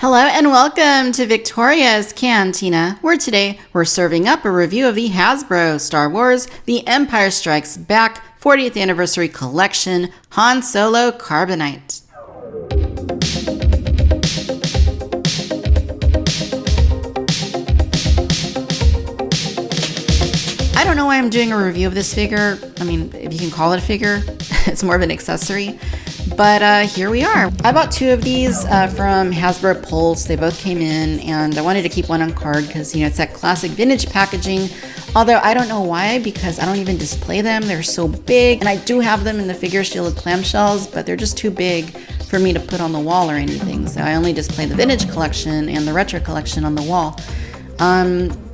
Hello and welcome to Victoria's Cantina, where today we're serving up a review of the Hasbro Star Wars The Empire Strikes Back 40th Anniversary Collection Han Solo Carbonite. I don't know why I'm doing a review of this figure. I mean, if you can call it a figure, it's more of an accessory. But here we are. I bought two of these from Hasbro Pulse. They both came in, and I wanted to keep one on card because, you know, it's that classic vintage packaging. Although I don't know why, because I don't even display them. They're so big, and I do have them in the figure shielded clamshells, but they're just too big for me to put on the wall or anything. So I only display the vintage collection and the retro collection on the wall.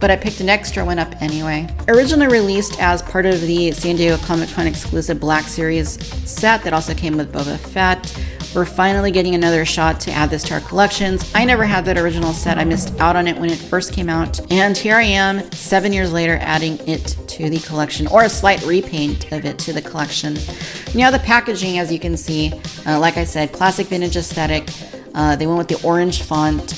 But I picked an extra one up anyway. Originally released as part of the San Diego Comic-Con exclusive Black Series set that also came with Boba Fett. We're finally getting another shot to add this to our collections. I never had that original set. I missed out on it when it first came out. And here I am, 7 years later, adding it to the collection, or a slight repaint of it to the collection. Now the packaging, as you can see, like I said, classic vintage aesthetic. They went with the orange font.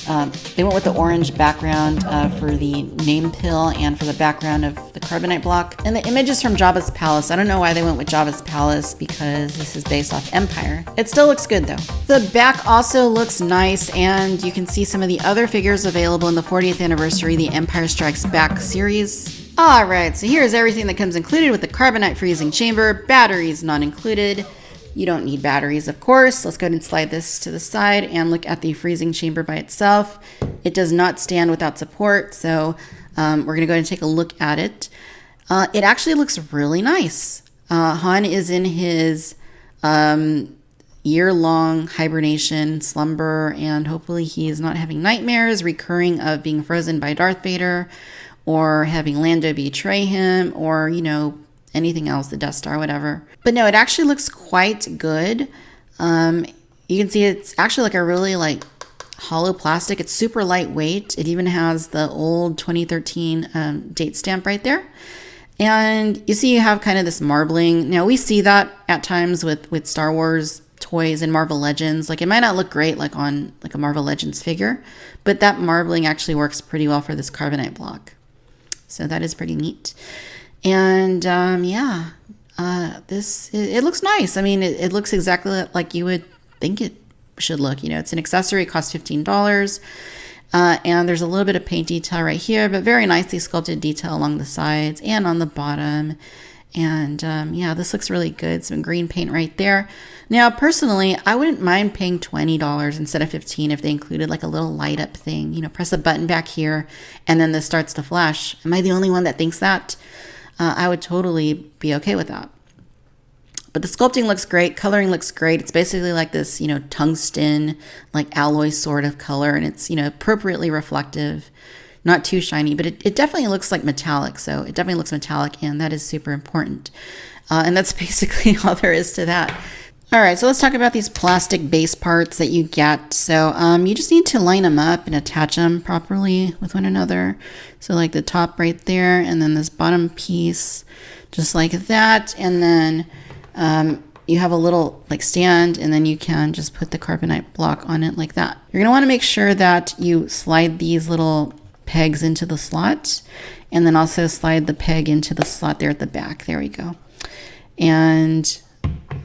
They went with the orange background for the name pill and for the background of the Carbonite block. And the image is from Jabba's palace. I don't know why they went with Jabba's palace because this is based off Empire. It still looks good though. The back also looks nice, and you can see some of the other figures available in the 40th anniversary, the Empire Strikes Back series. Alright, so here's everything that comes included with the Carbonite freezing chamber. Batteries not included. You don't need batteries, of course. Let's go ahead and slide this to the side and look at the freezing chamber by itself. It does not stand without support, so we're going to go ahead and take a look at it. It actually looks really nice. Han is in his year-long hibernation, slumber, and hopefully he is not having nightmares recurring of being frozen by Darth Vader or having Lando betray him or, you know, anything else, the Death Star, whatever. But no, it actually looks quite good. You can see it's actually like a really like hollow plastic. It's super lightweight. It even has the old 2013 date stamp right there. And you see you have kind of this marbling. Now we see that at times with Star Wars toys and Marvel Legends. Like it might not look great like on like a Marvel Legends figure, but that marbling actually works pretty well for this Carbonite block. So that is pretty neat. And yeah, it looks nice. I mean, it looks exactly like you would think it should look. You know, it's an accessory, it costs $15. And there's a little bit of paint detail right here, but very nicely sculpted detail along the sides and on the bottom. And yeah, this looks really good. Some green paint right there. Now, personally, I wouldn't mind paying $20 instead of $15 if they included like a little light up thing. You know, press a button back here and then this starts to flash. Am I the only one that thinks that? I would totally be okay with that. But the sculpting looks great. Coloring looks great. It's basically like this, you know, tungsten, like alloy sort of color. And it's, you know, appropriately reflective, not too shiny, but it definitely looks like metallic. So it definitely looks metallic, and that is super important. And that's basically all there is to that. All right, so let's talk about these plastic base parts that you get. So you just need to line them up and attach them properly with one another. So like the top right there, and then this bottom piece, just like that. And then you have a little like stand, and then you can just put the Carbonite block on it like that. You're gonna wanna make sure that you slide these little pegs into the slot, and then also slide the peg into the slot there at the back. There we go. And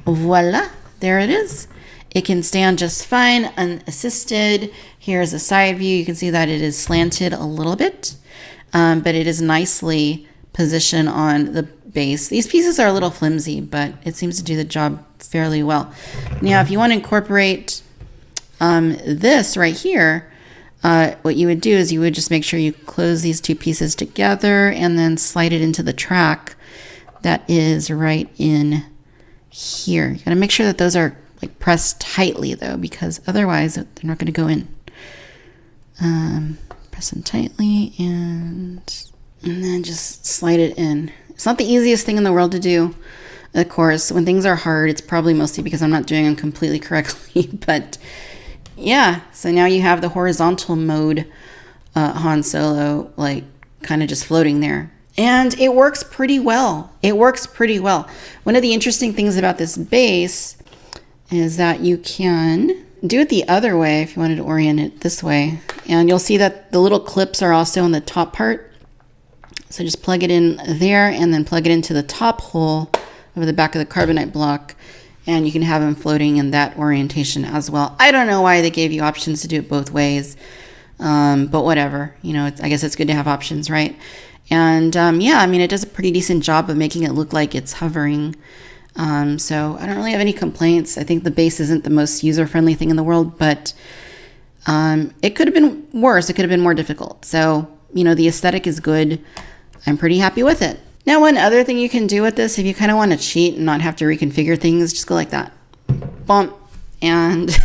voila, there it is. It can stand just fine unassisted. Here's a side view. You can see that it is slanted a little bit, but it is nicely positioned on the base. These pieces are a little flimsy, but it seems to do the job fairly well. Now, if you want to incorporate this right here, what you would do is you would just make sure you close these two pieces together and then slide it into the track that is right in here. You gotta make sure that those are like pressed tightly though, because otherwise they're not gonna go in. Press them tightly and then just slide it in. It's not the easiest thing in the world to do. Of course, when things are hard, it's probably mostly because I'm not doing them completely correctly, but yeah. So now you have the horizontal mode Han Solo, like kind of just floating there. And it works pretty well. It works pretty well. One of the interesting things about this base is that you can do it the other way if you wanted to orient it this way. And you'll see that the little clips are also on the top part. So just plug it in there and then plug it into the top hole over the back of the carbonite block. And you can have them floating in that orientation as well. I don't know why they gave you options to do it both ways. But whatever, I guess it's good to have options, right? And yeah, I mean, it does a pretty decent job of making it look like it's hovering. So I don't really have any complaints. I think the base isn't the most user-friendly thing in the world, but it could have been worse. It could have been more difficult. So, the aesthetic is good. I'm pretty happy with it. Now, one other thing you can do with this, if you kind of want to cheat and not have to reconfigure things, just go like that. Bump. And,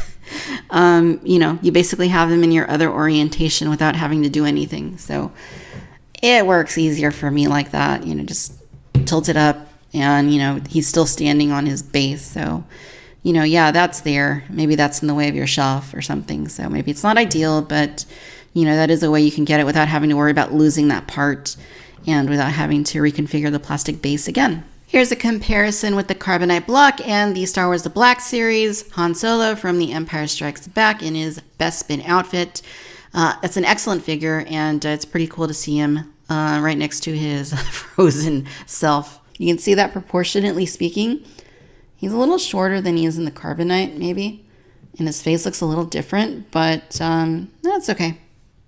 you basically have them in your other orientation without having to do anything. So it works easier for me like that. Just tilt it up and, he's still standing on his base. So, yeah, that's there. Maybe that's in the way of your shelf or something. So maybe it's not ideal, but, that is a way you can get it without having to worry about losing that part and without having to reconfigure the plastic base again. Here's a comparison with the Carbonite block and the Star Wars The Black series, Han Solo from The Empire Strikes Back in his Bespin outfit. It's an excellent figure, and it's pretty cool to see him right next to his frozen self. You can see that proportionately speaking, he's a little shorter than he is in the Carbonite, maybe, and his face looks a little different, but that's okay.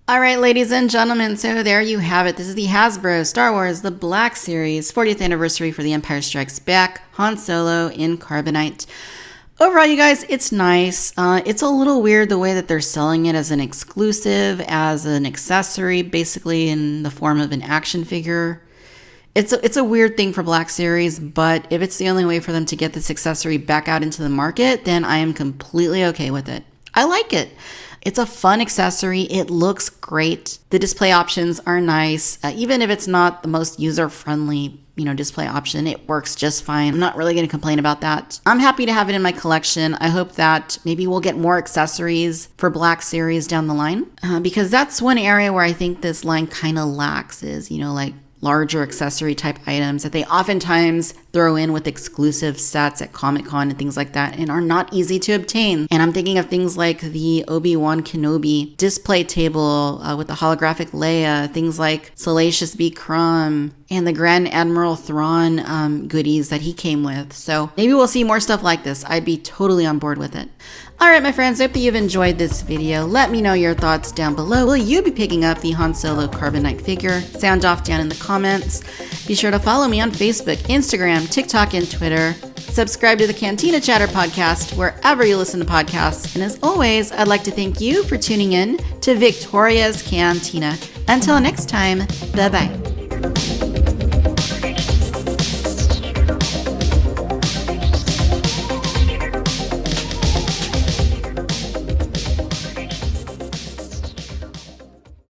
All right, ladies and gentlemen, so there you have it. This is the Hasbro Star Wars The Black Series 40th anniversary for The Empire Strikes Back, Han Solo in Carbonite. Overall, you guys, it's nice. It's a little weird the way that they're selling it as an exclusive, as an accessory, basically in the form of an action figure. It's a weird thing for Black Series, but if it's the only way for them to get this accessory back out into the market, then I am completely okay with it. I like it. It's a fun accessory. It looks great. The display options are nice. Even if it's not the most user-friendly, display option, it works just fine. I'm not really going to complain about that. I'm happy to have it in my collection. I hope that maybe we'll get more accessories for Black Series down the line, because that's one area where I think this line kind of lacks is, like larger accessory type items that they oftentimes throw in with exclusive sets at Comic-Con and things like that and are not easy to obtain. And I'm thinking of things like the Obi-Wan Kenobi display table with the holographic Leia, things like Salacious B. Crumb, and the Grand Admiral Thrawn goodies that he came with. So maybe we'll see more stuff like this. I'd be totally on board with it. All right, my friends, I hope that you've enjoyed this video. Let me know your thoughts down below. Will you be picking up the Han Solo Carbonite figure? Sound off down in the comments. Be sure to follow me on Facebook, Instagram, TikTok, and Twitter. Subscribe to the Cantina Chatter podcast wherever you listen to podcasts. And as always, I'd like to thank you for tuning in to Victoria's Cantina. Until next time, bye-bye.